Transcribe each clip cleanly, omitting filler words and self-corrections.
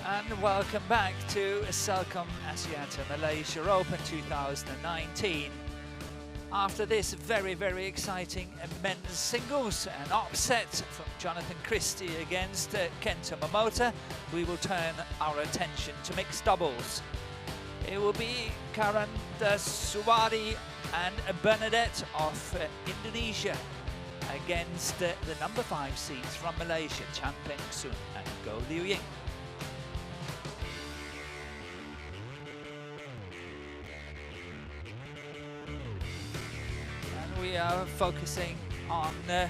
And welcome back to Celcom Asiata Malaysia Open 2019. After this very exciting men's singles, an upset from Jonathan Christie against Kento Momota, we will turn our attention to mixed doubles. It will be Karandasawarddi and Bernadette of Indonesia against the number 5 seeds from Malaysia, Chan Peng Soon and Goh Liu Ying. We are focusing on the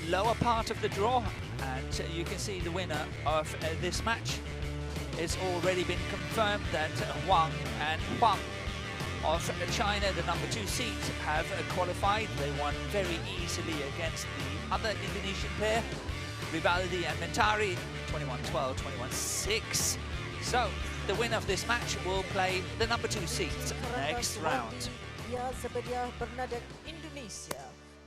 lower part of the draw, and you can see the winner of this match. It's already been confirmed that Wang and Huang of China, the number 2 seed, have qualified. They won very easily against the other Indonesian pair, Rivaldi and Mentari, 21-12, 21-6. So the winner of this match will play the number 2 seed next round. BERNADET Indonesia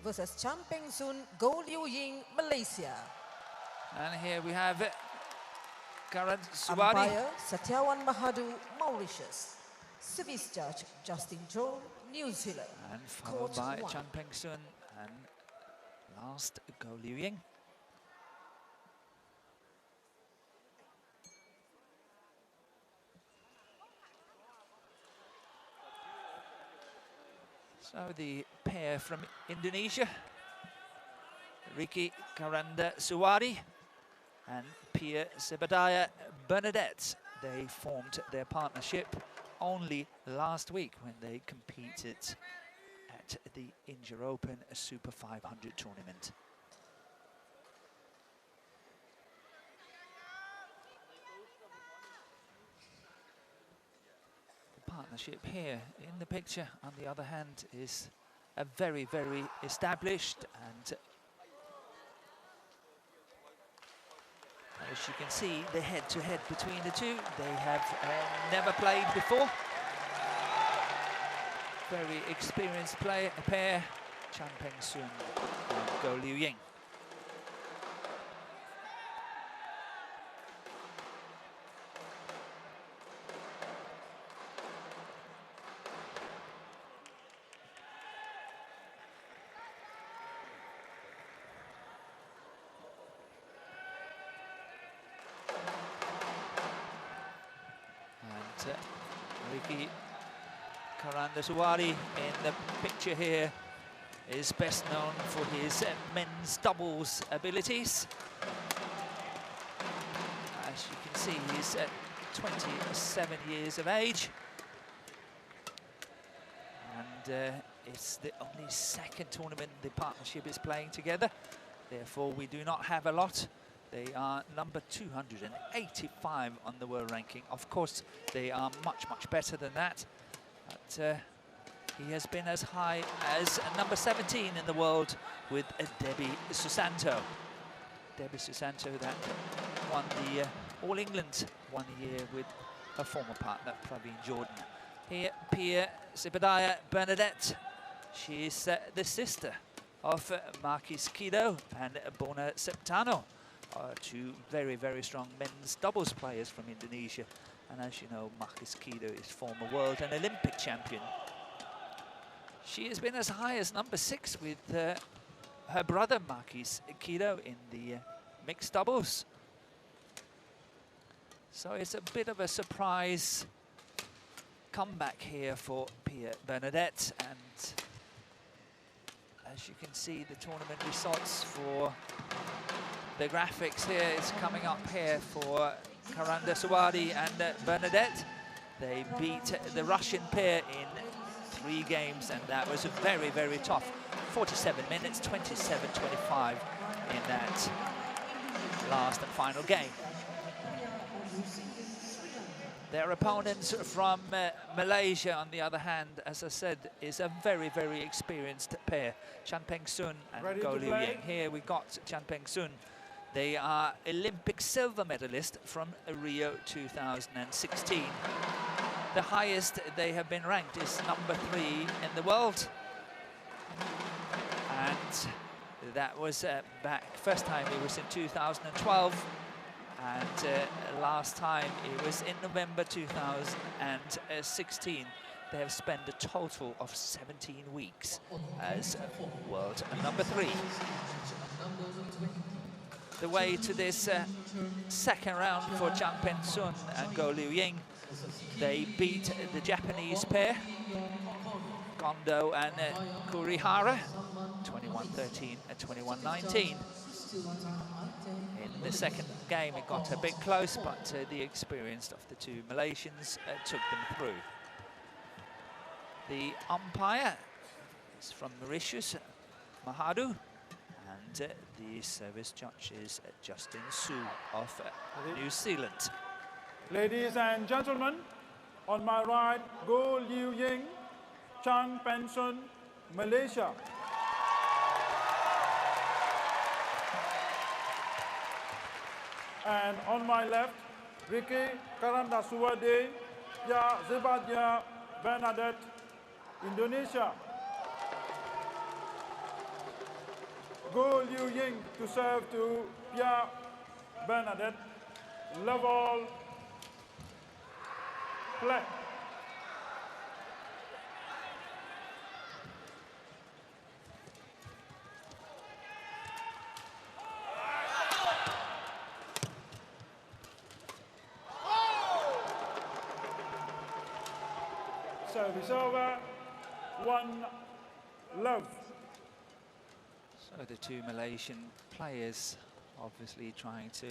versus Chan Peng Soon, Goh Liu Ying, Malaysia. And here we have Karandasawarddi. Umpire Satyawan Mahadu, Mauritius. Service judge Justin Joel, New Zealand. And followed by Chan Peng Soon and last Goh Liu Ying. So the pair from Indonesia, Ricky Karandasawarddi and Pia Sebadaya Bernadette, they formed their partnership only last week when they competed at the India Open Super 500 tournament. Partnership here in the picture, on the other hand, is a very established, and as you can see, the head-to-head between the two, they have never played before. Very experienced pair, Chan Peng Soon and Goh Liu Ying. Ricky Karandasawarddi in the picture here is best known for his men's doubles abilities. As you can see, he's 27 years of age, and it's the only second tournament the partnership is playing together. Therefore, we do not have a lot. They are number 285 on the world ranking. Of course, they are much better than that. But he has been as high as number 17 in the world with Debbie Susanto. Debbie Susanto that won the All England 1 year with her former partner, Praveen Jordan. Here, Pia Sebadaya Bernadette. She is the sister of Marquis Kido and Bona Septano. 2 very strong men's doubles players from Indonesia, and as you know, Marquis Kido is former world and Olympic champion. She has been as high as number 6 with her brother Marquis Kido in the mixed doubles. So it's a bit of a surprise comeback here for Pia Bernadette, and as you can see, the tournament results for the graphics here is coming up here for Karandasawarddi and Bernadette. They beat the Russian pair in 3 games, and that was a very tough 47 minutes, 27-25 in that last and final game. Their opponents from Malaysia, on the other hand, as I said, is a very experienced pair, Chan Peng Soon and Goh Liu Ying. Here we got Chan Peng Soon. They are Olympic silver medalist from Rio 2016. The highest they have been ranked is number 3 in the world. And that was back, first time it was in 2012. And last time, it was in November 2016. They have spent a total of 17 weeks as world number 3. The way to this second round for Chang Pen-sun and Go Liu-ying. They beat the Japanese pair, Gondo and Kurihara, 21-13 and 21-19. In the second game, it got a bit close, but the experience of the two Malaysians took them through. The umpire is from Mauritius, Mahadu, and the service judge is Justin Su of New Zealand. Ladies and gentlemen, on my right, Go Liu-ying, Chang Pen-sun, Malaysia. And on my left, Ricky Karandasuwadi, BERNADET, Indonesia. Go Liu-ying to serve to BERNADET. Love all. Play. Service over. 1 love. So the two Malaysian players obviously trying to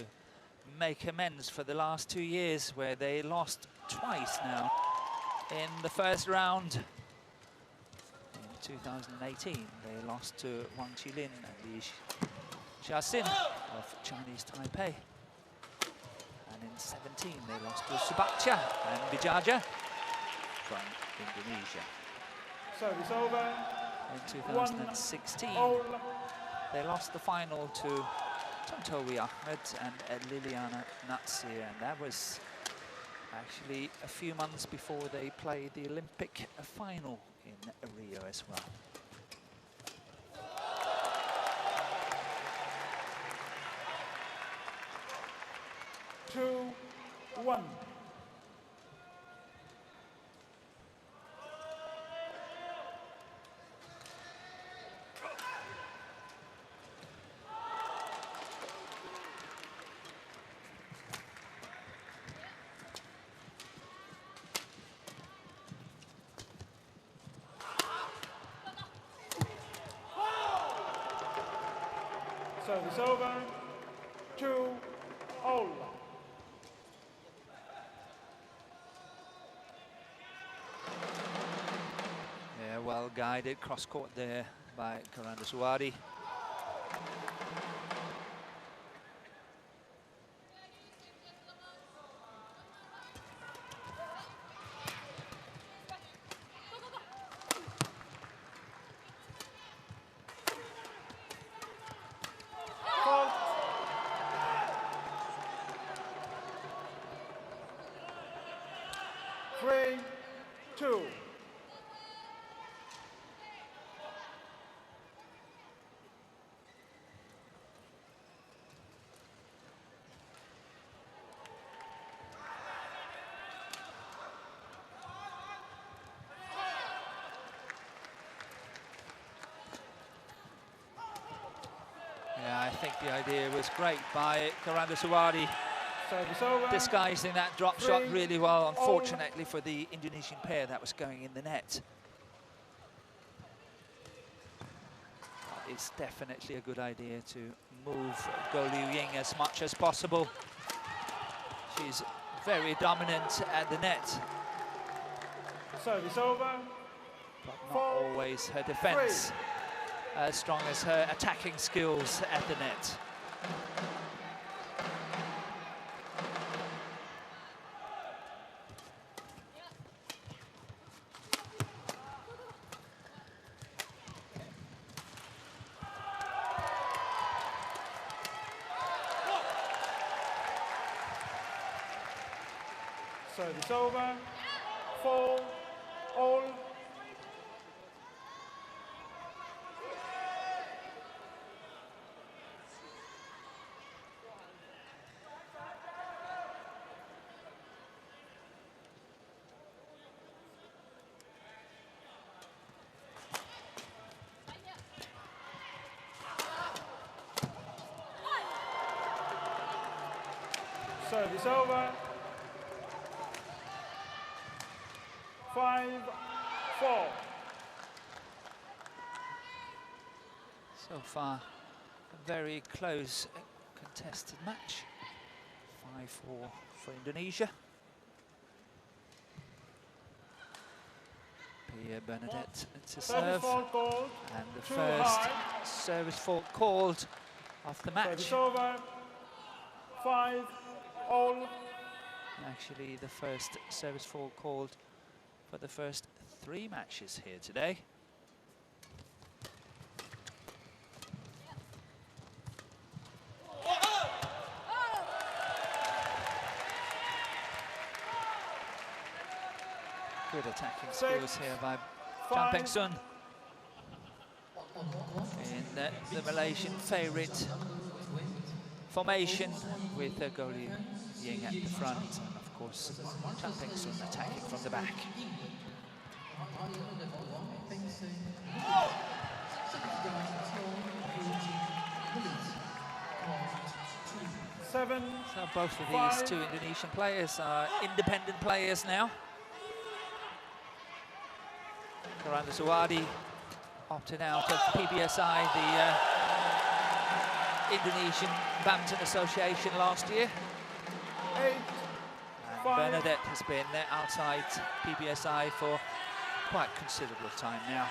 make amends for the last 2 years where they lost twice now. In the first round in 2018, they lost to Wang Qilin and Li Xiaoxin of Chinese Taipei. And in 17, they lost to Subacha and Bijaja from Indonesia. Service over. In 2016, they lost the final to Tontowi Ahmed and Liliana Natsir, and that was actually a few months before they played the Olympic final in Rio as well. Two, 1. Service over. 2-all. Yeah, well guided cross court there by Karandasawardhi. Yeah, I think the idea was great by Karandasawardhi, disguising that drop shot really well. Unfortunately for the Indonesian pair, that was going in the net. But it's definitely a good idea to move Go Liu-ying as much as possible. She's very dominant at the net. Service over. But not always her defense as strong as her attacking skills at the net. Service over. 4-all. Service over. 5-4. So far, a very close contested match. 5-4 for Indonesia. Bernadette to serve, and the first service fault called of the match. Service over. 5-all. Actually, the first service fault called for the first 3 matches here today. Good attacking skills here by Champengsun in the Malaysian favourite formation with Goh Liu Ying at the front, and of course Champengsun attacking from the back. So both of these 2 Indonesian players are independent players now. Karandasawardhi opted out of PBSI, the Indonesian Badminton Association, last year. And Bernadette has been outside PBSI for quite considerable time now.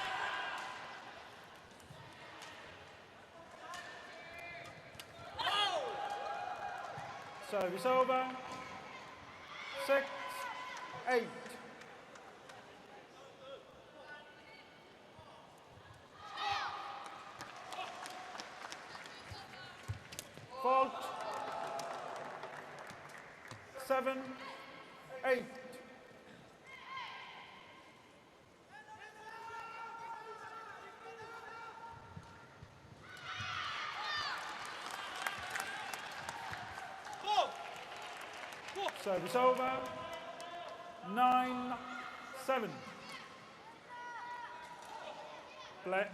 Service over. 6-8. Fault. 7-8. Service over. 9-7. Play.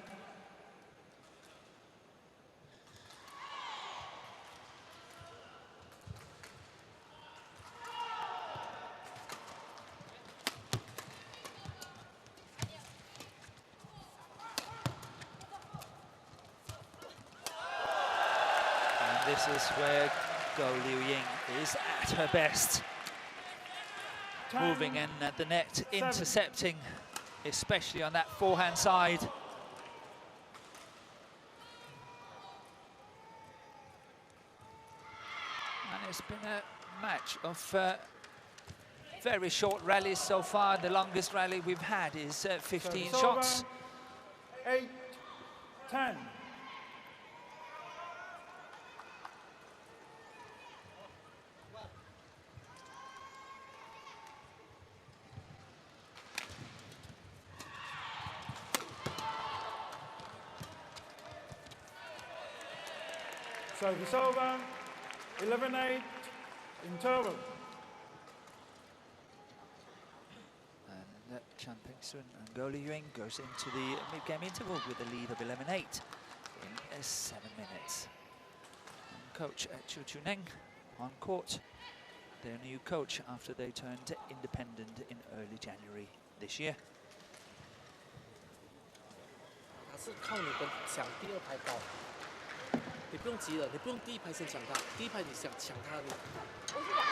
And this is where Goh Liu Ying is at her best. Moving in at the net, intercepting, especially on that forehand side. And it's been a match of very short rallies so far. The longest rally we've had is 15 shots. 8-10. Service over. 11-8. Interval. And Champengsun and Goh Liu Ying goes into the mid-game interval with a lead of 11-8 in 7 minutes. And coach Chu Chu Neng on court, their new coach after they turned independent in early January this year. 是靠你的抢第2排高，你不用急了，你不用第1排先抢他，第1排你想抢他，你。我是讲好，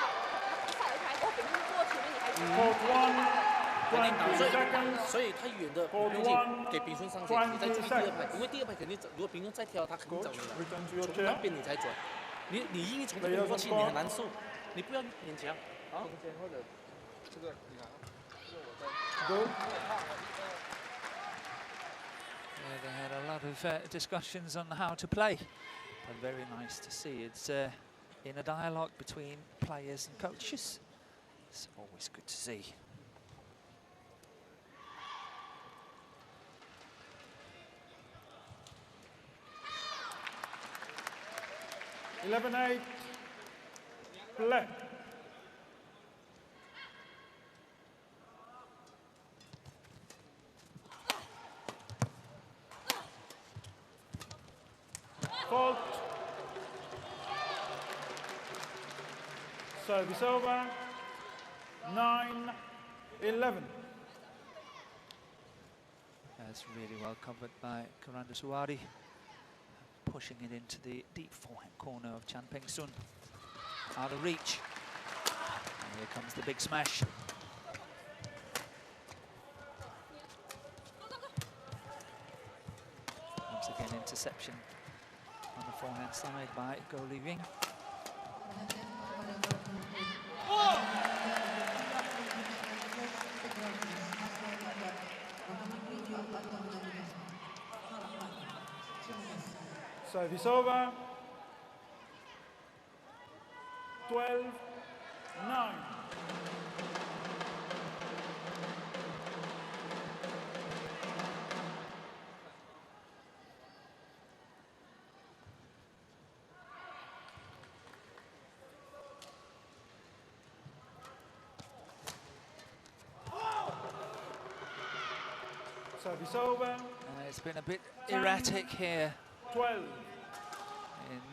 他下1排，我给他过前面，你还。所以他远的不用紧，给平顺上线，你再注意第2排，因为第2排肯定如果平顺再挑，他肯定找你了，从那边你才转，你硬一从这边过去，你很难受，你不要勉强。中间或者这个你拿，这个我在。Yeah, they had a lot of discussions on how to play, but very nice to see. It's in a dialogue between players and coaches. It's always good to see. (11-8). Play. Fault. Service over. 9-11. That's really well covered by Karandasuwardyi, pushing it into the deep forehand corner of Chan Peng-sun. Out of reach. And here comes the big smash. Once again, interception on the forehand side by Go Liu Ying. Service over. 12-9. Service over. It's been a bit erratic here 12.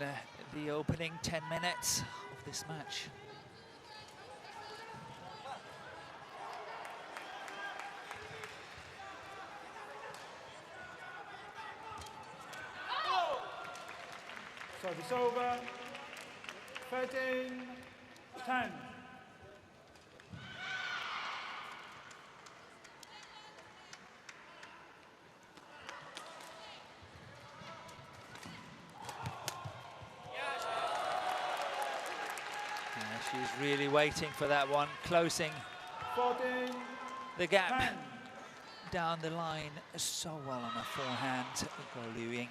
in the opening 10 minutes of this match. Service over. 13-10. She's really waiting for that one, closing 14. the gap 10. down the line so well on her forehand. Go Liu Ying.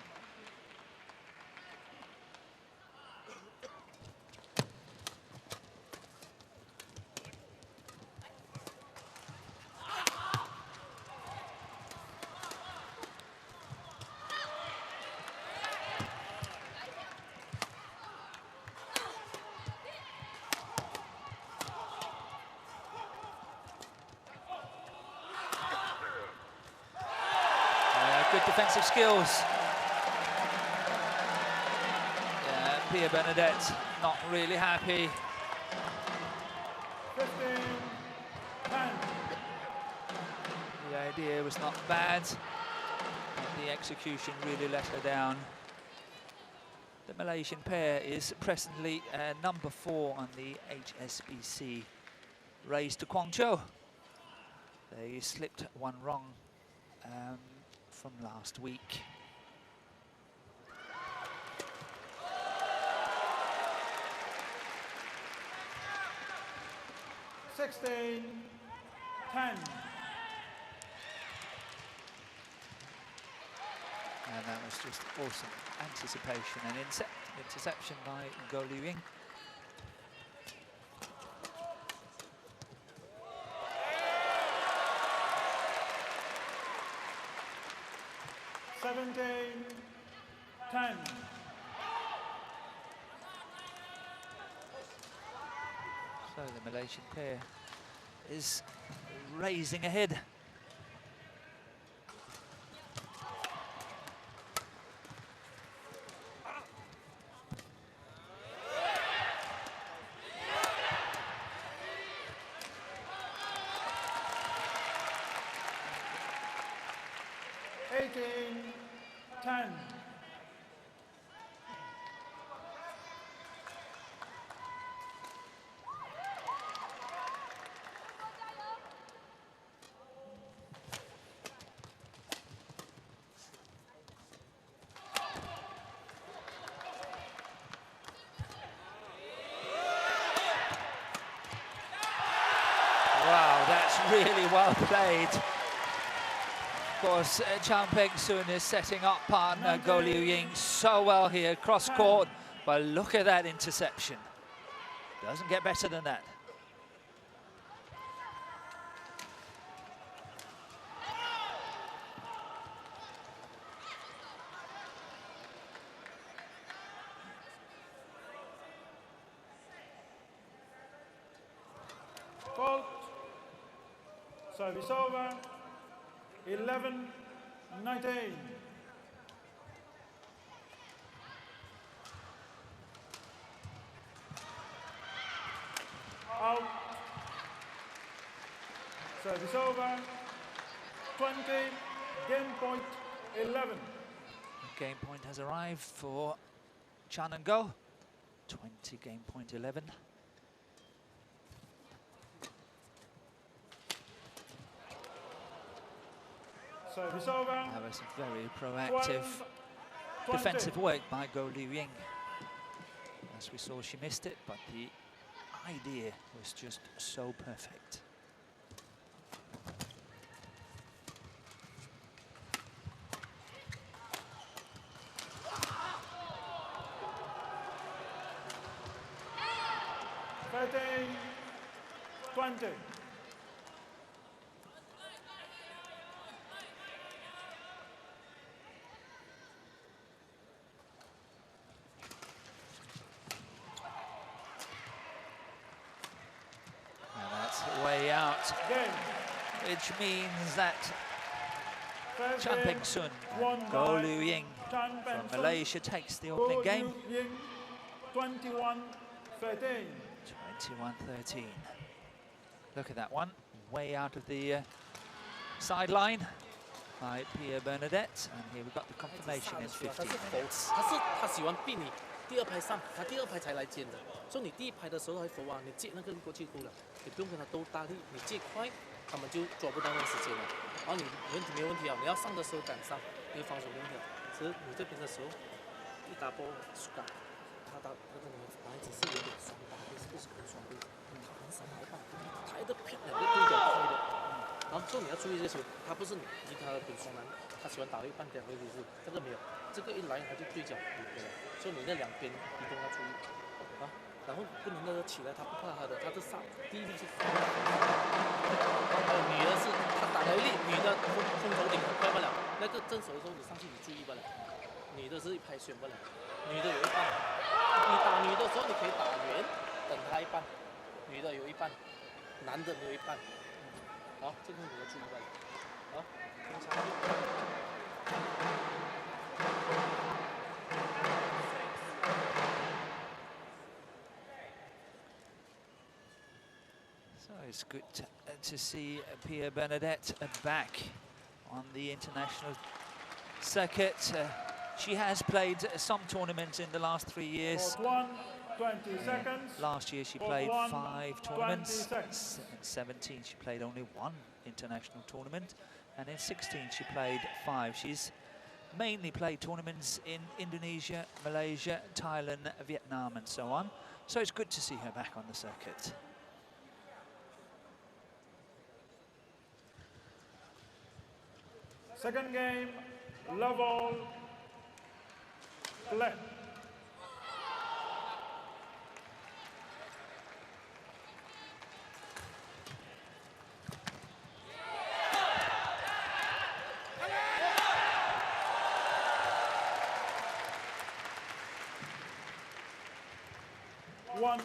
Good defensive skills. Yeah, Pia Bernadette not really happy. 15-10. The idea was not bad, but the execution really let her down. The Malaysian pair is presently number 4 on the HSBC race to Guangzhou. They slipped one wrong from last week. $16-10. And that was just awesome anticipation and interception by Go Liu Ying. $17-10. So the Malaysian pair is raising ahead. $18-10. Wow, that's really well played. Of course, Chan Peng-sun is setting up partner Go Liu Ying so well here, cross court, but look at that interception. Doesn't get better than that. Fault. Service over. 11-19. Service over. 20, game point 11. Game point has arrived for Chan and Go. 20, game point 11. Service over. That was very proactive 20. defensive work by Go Liu Ying. As we saw, she missed it, but the idea was just so perfect. Thirteen, 20. Way out, Game. which means that 13, Chan Peng Sun and Go Liu Ying from Malaysia takes the opening game. 21-13. 21-13. Look at that one, way out of the sideline by Pia Bernadette, and here we've got the confirmation in 15 minutes. 他喜欢避你第二排上，他第二排才来接的。所以你第一排的时候还否啊，你接那个过去够了，你不用跟他斗大力，你接快，他们就抓不到那个时间了。然后你没问题啊，你要上的时候赶上，因为防守没问题。只是你这边的时候，一打波输打，他打那个男孩子是有点双打，不是跟双对，他很少来打，抬的漂亮，对角开的。然后重点要注意这球，他不是你他的双男，他喜欢打一半点位置，这个没有，这个一来他就对角对了，所以你那两边移动要注意啊。然后不能那个起来，他不怕他的，他是上第一力是放。女的是他打了一力，女的空头顶很快不了，那个正手的时候你上去你注意不了，女的是一拍选不了，女的有一半，你打女的时候你可以打圆，等他一半，女的有一半，男的没有一半。好，这个你要注意了。好，平常So it's good to see Pia Bernadette back on the international circuit. She has played some tournaments in the last 3 years. 20 seconds. Last year she played 1, 5 tournaments. 20 seconds. In 17 she played only 1 international tournament, and in 16 she played 5. She's mainly played tournaments in Indonesia, Malaysia, Thailand, Vietnam and so on. So it's good to see her back on the circuit. Second game, level, play. One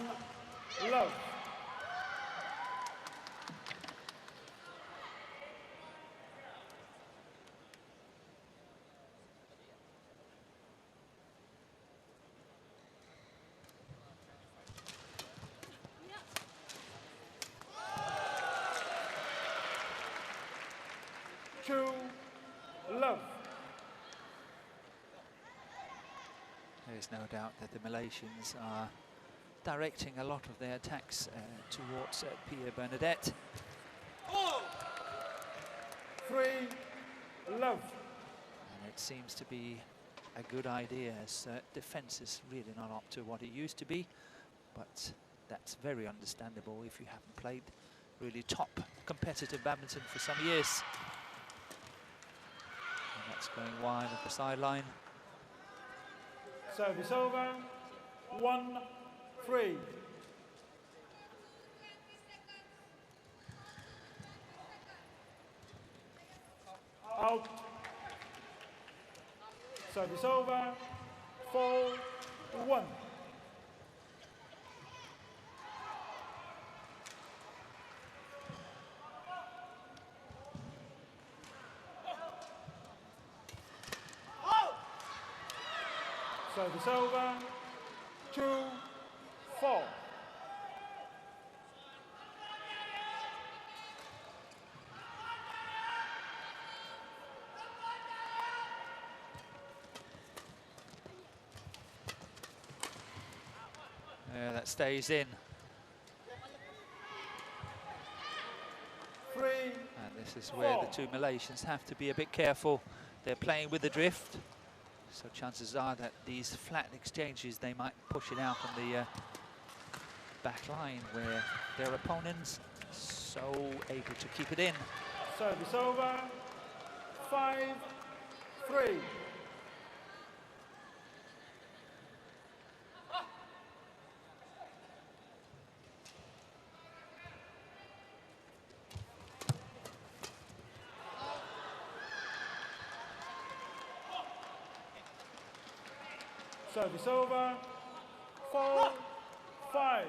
love. Two love. There's no doubt that the Malaysians are directing a lot of their attacks towards Pia Bernadette. Three love. And it seems to be a good idea, as defense is really not up to what it used to be, but that's very understandable if you haven't played really top competitive badminton for some years. And that's going wide at the sideline. Service over. 1-3. Out. Service over. 4-1. Service over. 2-4. That stays in. 3, And this is where the two Malaysians have to be a bit careful. They're playing with the drift, so chances are that these flat exchanges, they might push it out on the back line, where their opponents so able to keep it in. service over, 5, 3. Service over, 4, 5.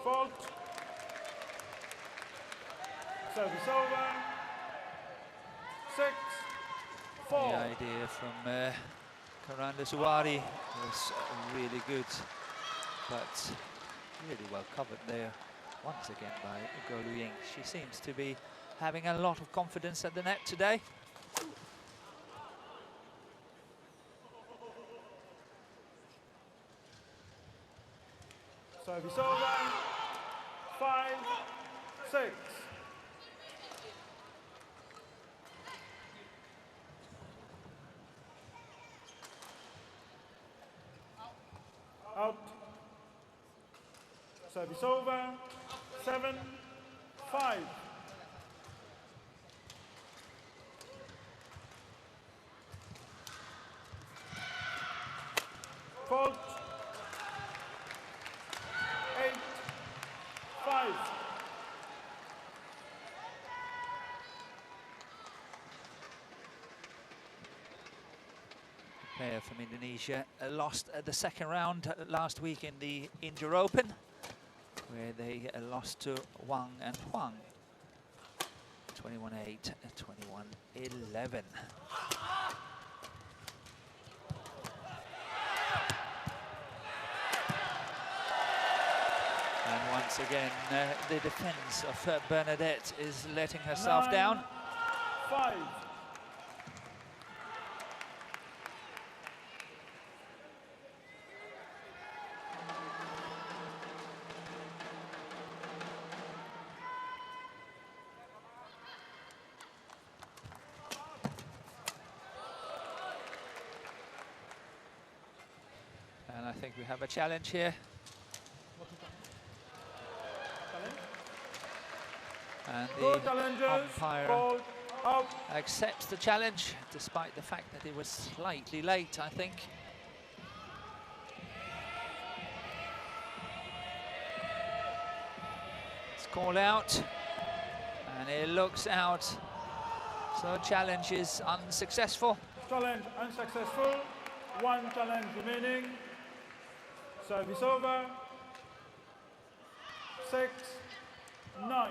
Fault. Service over, 6, 4. The idea from KARANDASUWARDI was really good, but really well covered there once again by GOH Ying. She seems to be having a lot of confidence at the net today. Service over, 5, 6. Out. Service over, 7, 5. Fault. 8, 5. Player from Indonesia lost the second round last week in the India Open, where they lost to Wang and Huang. 21-8, 21-11. And once again, the defense of Bernadette is letting herself 9, down. 5. And I think we have a challenge here. And Go the challengers, umpire ball out. accepts the challenge, despite the fact that it was slightly late, I think. It's called out, and it looks out. So challenge is unsuccessful. Challenge unsuccessful. 1 challenge remaining. Service over. 6, 9.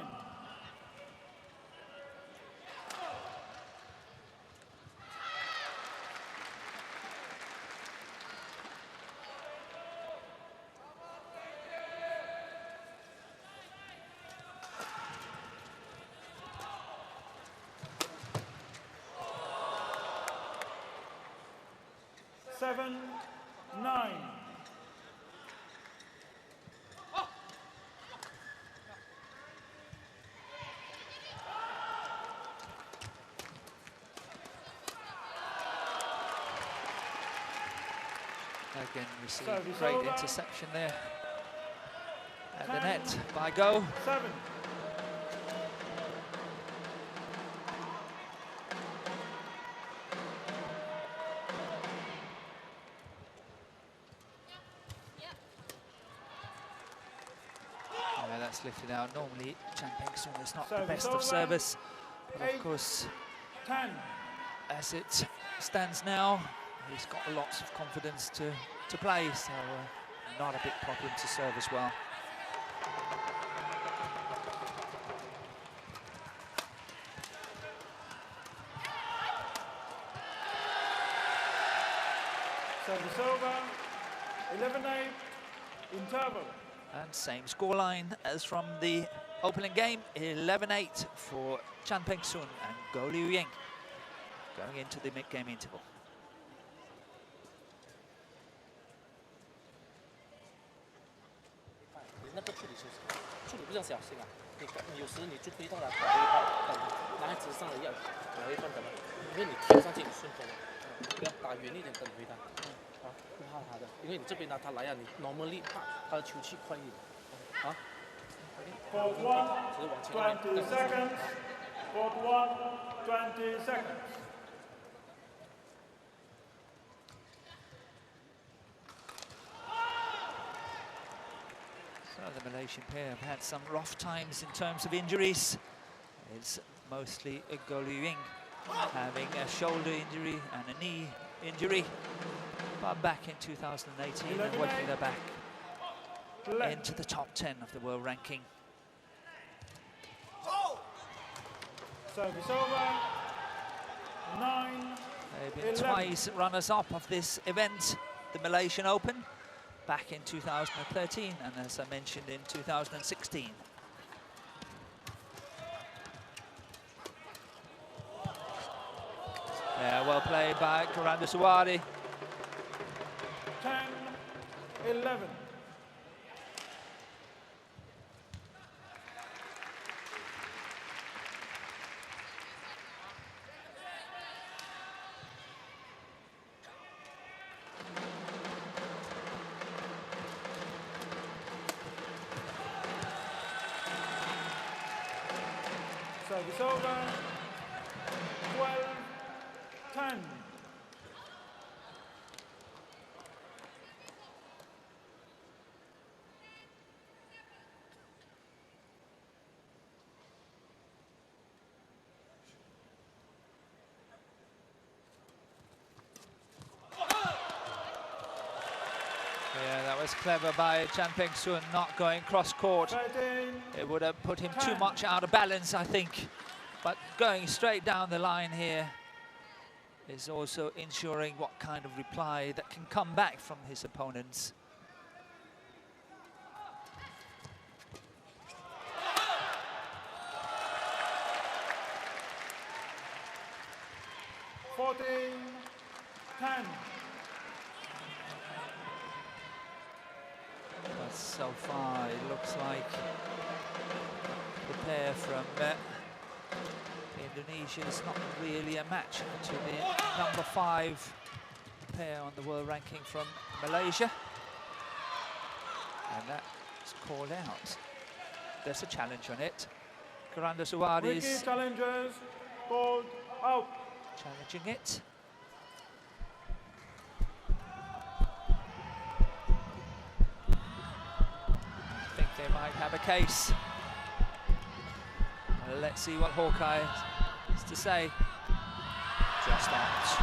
Seven, 9. Again, we see Service great over. interception there at the 10, net by GOH. 7. That's lifted out. Normally, Chan Peng-sun is not the Service best over. of service, but 8, of course, 10. as it stands now, he's got lots of confidence to play, so not a big problem to serve as well. Service over. 11-8. Interval. And same scoreline as from the opening game, 11-8 for Chan Peng-sun and Goh Liu Ying going into the mid-game interval.处理比较小心啊，你有时你就推到了打一半，等男孩子上来要打一半等了，因为你贴上去你顺风了，不要打远一点等回他，啊，不怕他的，因为你这边呢他来啊，你 normally 怕他的球气快一点，啊 Court 1, 20 seconds. Court 1, 20 seconds. So the Malaysian pair have had some rough times in terms of injuries. It's mostly Goh Liu Ying having a shoulder injury and a knee injury. But back in 2018 and working their back into the top 10 of the world ranking. Service over. 9. They've been twice runners-up of this event, the Malaysian Open, back in 2013 and, as I mentioned, in 2016. Yeah, well played by KARANDASUWARDI. 10-11. Service over. 12-10. Yeah, that was clever by Chan Peng-sun, not going cross-court. It would have put him too much out of balance, I think. But going straight down the line here is also ensuring what kind of reply that can come back from his opponents. But so far, it looks like the pair from Indonesia is not really a match to the number 5 pair on the world ranking from Malaysia. And that is called out. There's a challenge on it. KARANDASUWARDI is Challengers called out. Challenging it. I think they might have a case. Let's see what Hawkeye has to say. Just out.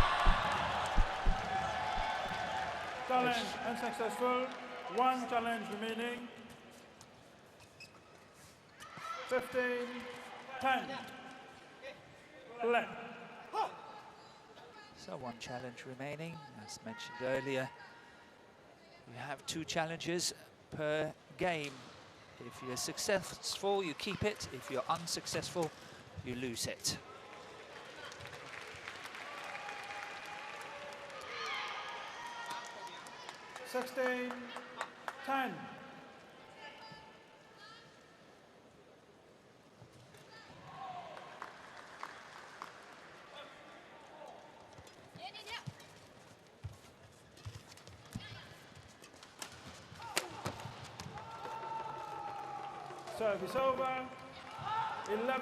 Challenge unsuccessful. 1 challenge remaining. 15-10. Left. So 1 challenge remaining. As mentioned earlier, you have 2 challenges per game. If you're successful, you keep it. If you're unsuccessful, you lose it. $16-10. Service over. 11-16.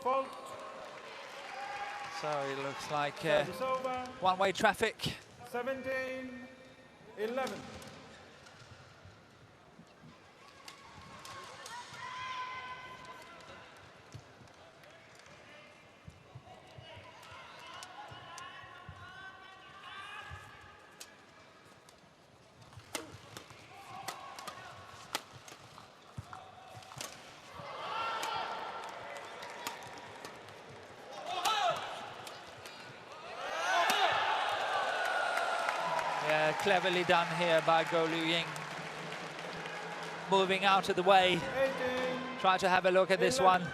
Fault. So it looks like Service over. one-way traffic. 17-11. Cleverly done here by Go Liu Ying. Moving out of the way. 18. Try to have a look at this 11. one.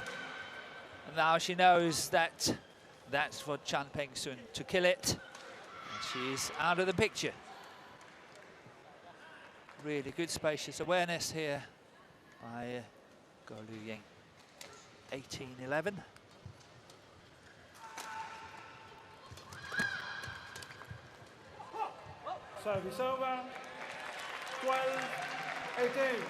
And now she knows that that's for Chan Peng-sun to kill it. And she's out of the picture. Really good spacious awareness here by Go Liu Ying. 18-11. Service over. 12-18.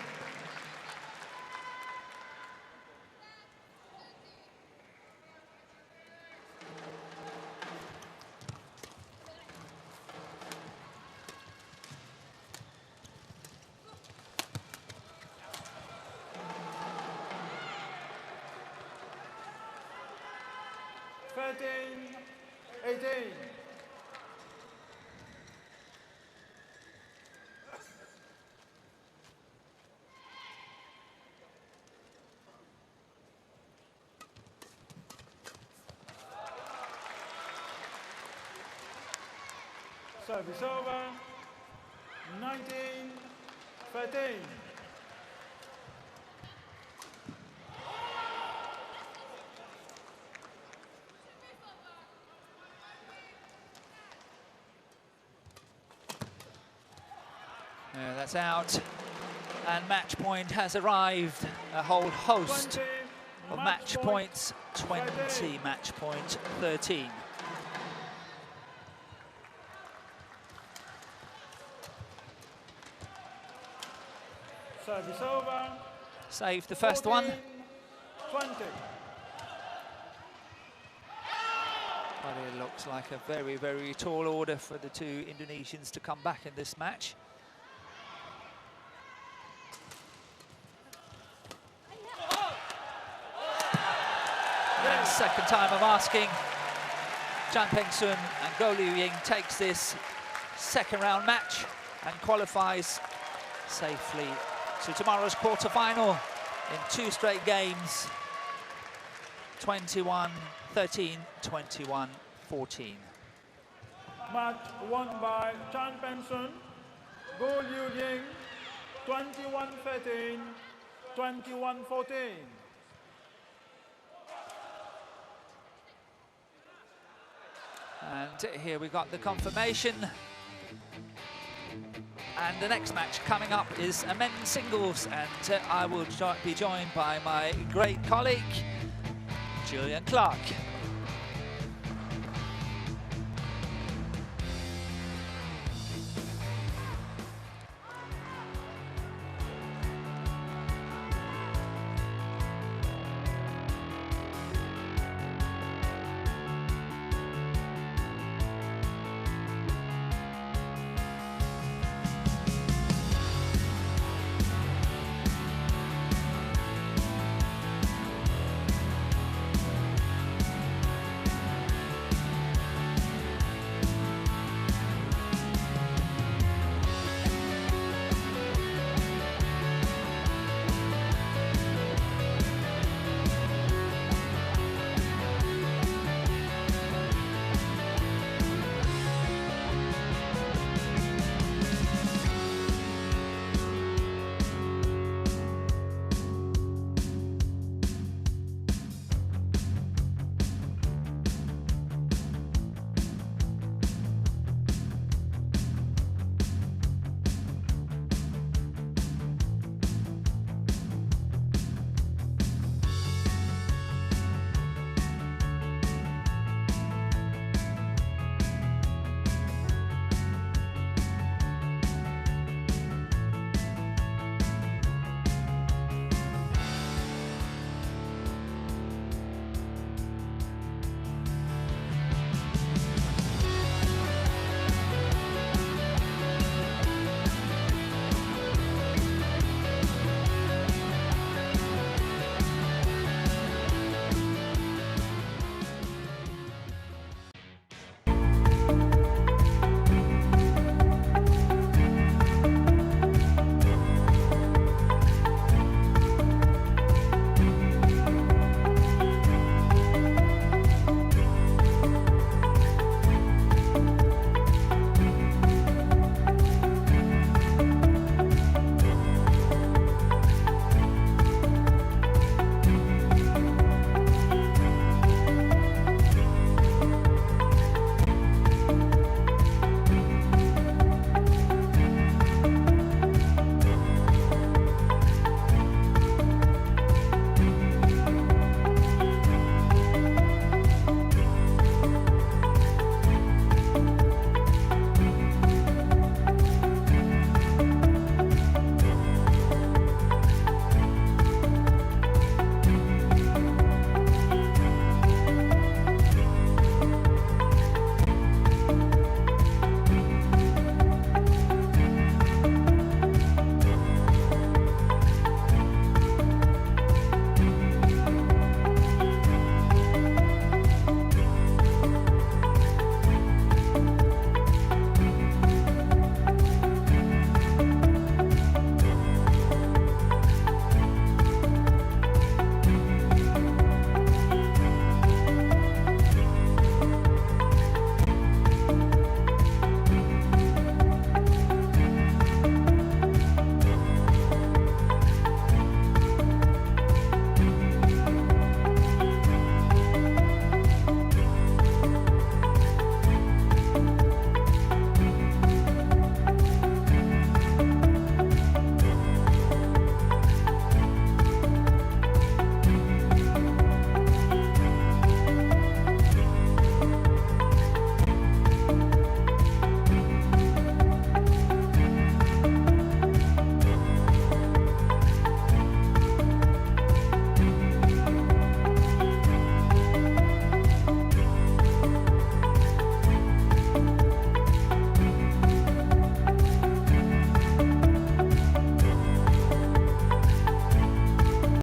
Service over. 19-13. That's out. And match point has arrived. A whole host 20, of match points. 20, match point 13. Service over. Saved the first one. 14-20. But it looks like a very, very tall order for the two Indonesians to come back in this match. And second time I'm asking. Chan Peng-sun and Go Liu Ying takes this second round match and qualifies safely to tomorrow's quarter-final in 2 straight games. 21-13, 21-14. Match won by Chan Peng-sun. Go Liu Ying. 21-13, 21-14. And here we got the confirmation. And the next match coming up is a men's singles, and I will be joined by my great colleague, Julian Clark.